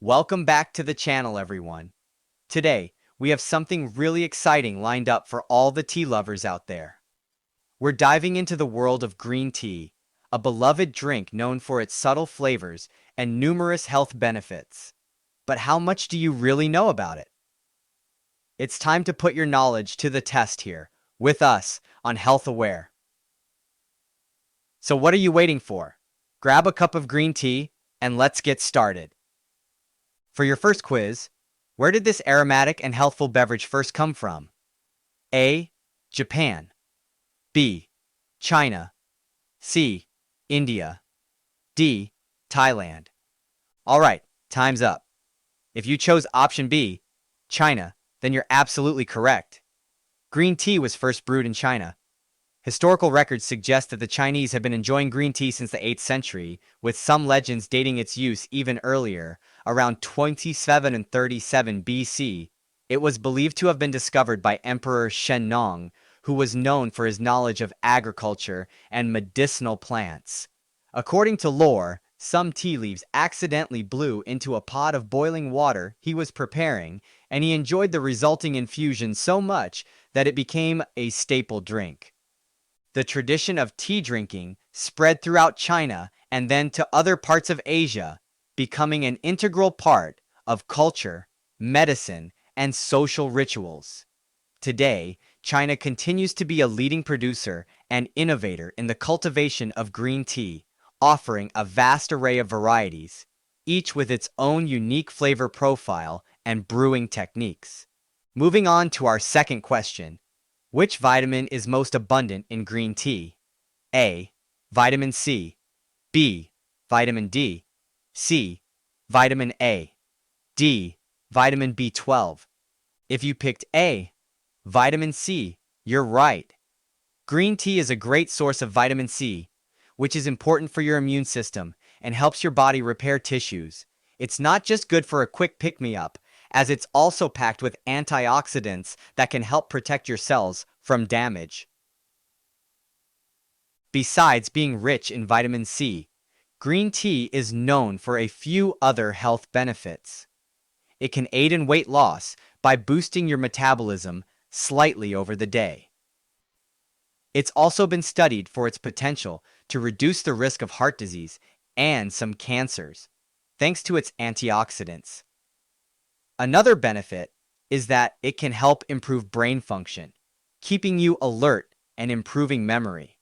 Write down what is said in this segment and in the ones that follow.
Welcome back to the channel, everyone. Today, we have something really exciting lined up for all the tea lovers out there. We're diving into the world of green tea, a beloved drink known for its subtle flavors and numerous health benefits. But how much do you really know about it? It's time to put your knowledge to the test here, with us on Health Aware. So what are you waiting for? Grab a cup of green tea and let's get started. For your first quiz, where did this aromatic and healthful beverage first come from? A. Japan. B. China. C. India. D. Thailand. Alright, time's up. If you chose option B, China, then you're absolutely correct. Green tea was first brewed in China. Historical records suggest that the Chinese have been enjoying green tea since the 8th century, with some legends dating its use even earlier, around 2737 BC. It was believed to have been discovered by Emperor Shennong, who was known for his knowledge of agriculture and medicinal plants. According to lore, some tea leaves accidentally blew into a pot of boiling water he was preparing, and he enjoyed the resulting infusion so much that it became a staple drink. The tradition of tea drinking spread throughout China and then to other parts of Asia, becoming an integral part of culture, medicine, and social rituals. Today, China continues to be a leading producer and innovator in the cultivation of green tea, offering a vast array of varieties, each with its own unique flavor profile and brewing techniques. Moving on to our second question. Which vitamin is most abundant in green tea? A. Vitamin C. B. Vitamin D. C. Vitamin A. D. Vitamin B12. If you picked A, vitamin C, you're right. Green tea is a great source of vitamin C, which is important for your immune system and helps your body repair tissues. It's not just good for a quick pick-me-up, as it's also packed with antioxidants that can help protect your cells from damage. Besides being rich in vitamin C, green tea is known for a few other health benefits. It can aid in weight loss by boosting your metabolism slightly over the day. It's also been studied for its potential to reduce the risk of heart disease and some cancers, thanks to its antioxidants. Another benefit is that it can help improve brain function, keeping you alert and improving memory.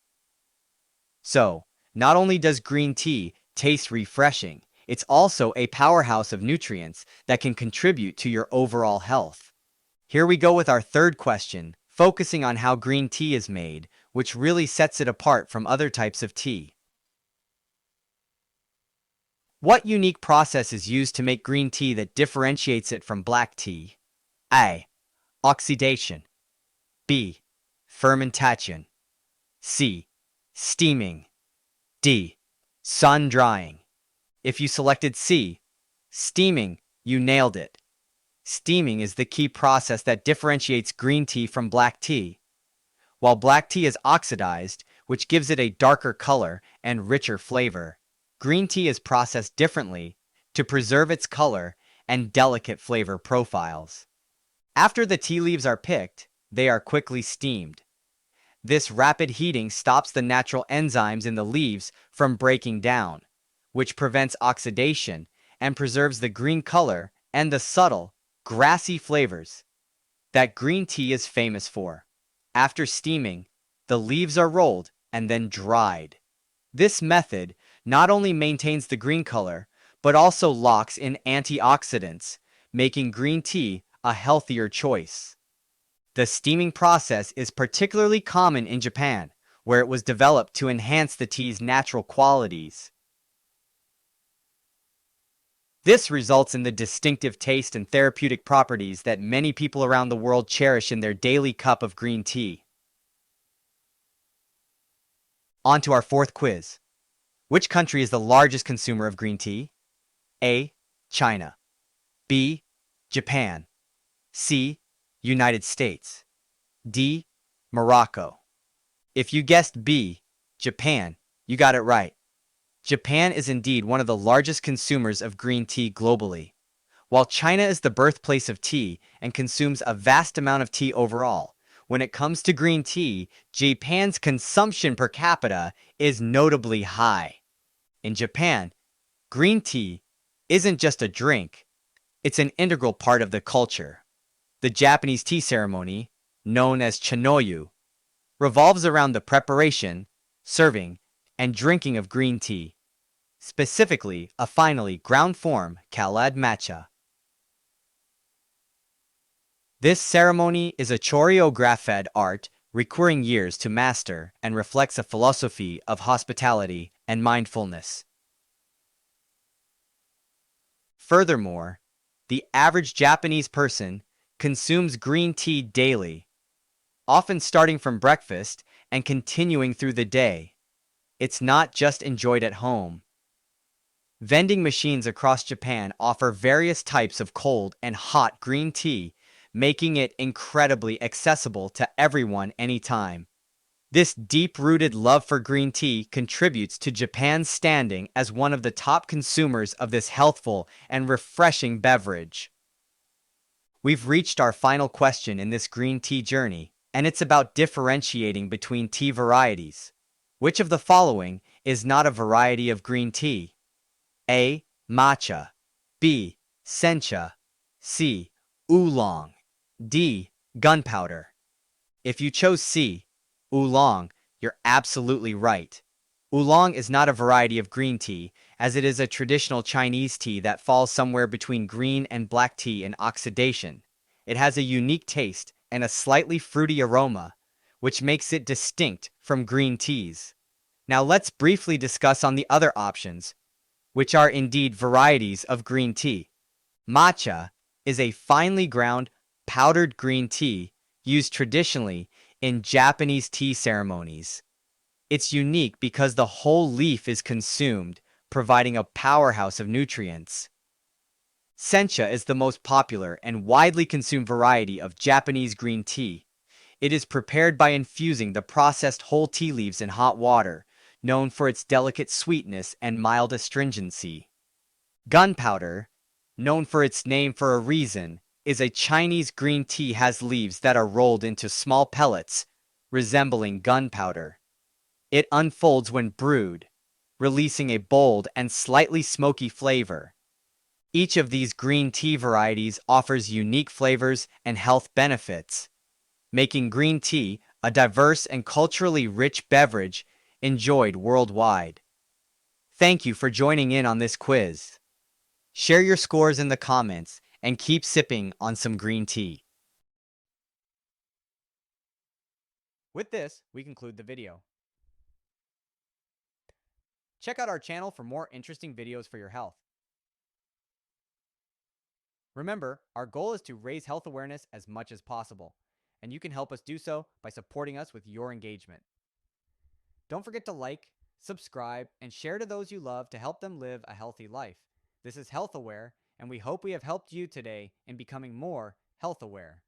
So, not only does green tea taste refreshing, it's also a powerhouse of nutrients that can contribute to your overall health. Here we go with our third question, focusing on how green tea is made, which really sets it apart from other types of tea. What unique process is used to make green tea that differentiates it from black tea? A. Oxidation. B. Fermentation. C. Steaming. D. Sun drying. If you selected C, steaming, you nailed it. Steaming is the key process that differentiates green tea from black tea. While black tea is oxidized, which gives it a darker color and richer flavor, green tea is processed differently to preserve its color and delicate flavor profiles. After the tea leaves are picked, they are quickly steamed. This rapid heating stops the natural enzymes in the leaves from breaking down, which prevents oxidation and preserves the green color and the subtle, grassy flavors that green tea is famous for. After steaming, the leaves are rolled and then dried. This method not only maintains the green color, but also locks in antioxidants, making green tea a healthier choice. The steaming process is particularly common in Japan, where it was developed to enhance the tea's natural qualities. This results in the distinctive taste and therapeutic properties that many people around the world cherish in their daily cup of green tea. On to our fourth quiz. Which country is the largest consumer of green tea? A. China. B. Japan. C. United States. D. Morocco. If you guessed B, Japan, you got it right. Japan is indeed one of the largest consumers of green tea globally. While China is the birthplace of tea and consumes a vast amount of tea overall, when it comes to green tea, Japan's consumption per capita is notably high. In Japan, green tea isn't just a drink, it's an integral part of the culture. The Japanese tea ceremony, known as chanoyu, revolves around the preparation, serving, and drinking of green tea, specifically a finely ground form called matcha. This ceremony is a choreographed art requiring years to master and reflects a philosophy of hospitality and mindfulness. Furthermore, the average Japanese person consumes green tea daily, often starting from breakfast and continuing through the day. It's not just enjoyed at home. Vending machines across Japan offer various types of cold and hot green tea, making it incredibly accessible to everyone anytime. This deep-rooted love for green tea contributes to Japan's standing as one of the top consumers of this healthful and refreshing beverage. We've reached our final question in this green tea journey, and it's about differentiating between tea varieties. Which of the following is not a variety of green tea? A. Matcha. B. Sencha. C. Oolong. D. Gunpowder. If you chose C, oolong, you're absolutely right. Oolong is not a variety of green tea, as it is a traditional Chinese tea that falls somewhere between green and black tea in oxidation. It has a unique taste and a slightly fruity aroma, which makes it distinct from green teas. Now let's briefly discuss on the other options, which are indeed varieties of green tea. Matcha is a finely ground, powdered green tea used traditionally in Japanese tea ceremonies. It's unique because the whole leaf is consumed, providing a powerhouse of nutrients. Sencha is the most popular and widely consumed variety of Japanese green tea. It is prepared by infusing the processed whole tea leaves in hot water, known for its delicate sweetness and mild astringency. Gunpowder, known for its name for a reason, is a Chinese green tea has leaves that are rolled into small pellets, resembling gunpowder. It unfolds when brewed, releasing a bold and slightly smoky flavor. Each of these green tea varieties offers unique flavors and health benefits, making green tea a diverse and culturally rich beverage enjoyed worldwide. Thank you for joining in on this quiz. Share your scores in the comments and keep sipping on some green tea. With this, we conclude the video. Check out our channel for more interesting videos for your health. Remember, our goal is to raise health awareness as much as possible, and you can help us do so by supporting us with your engagement. Don't forget to like, subscribe, and share to those you love to help them live a healthy life. This is Health Aware, and we hope we have helped you today in becoming more health aware.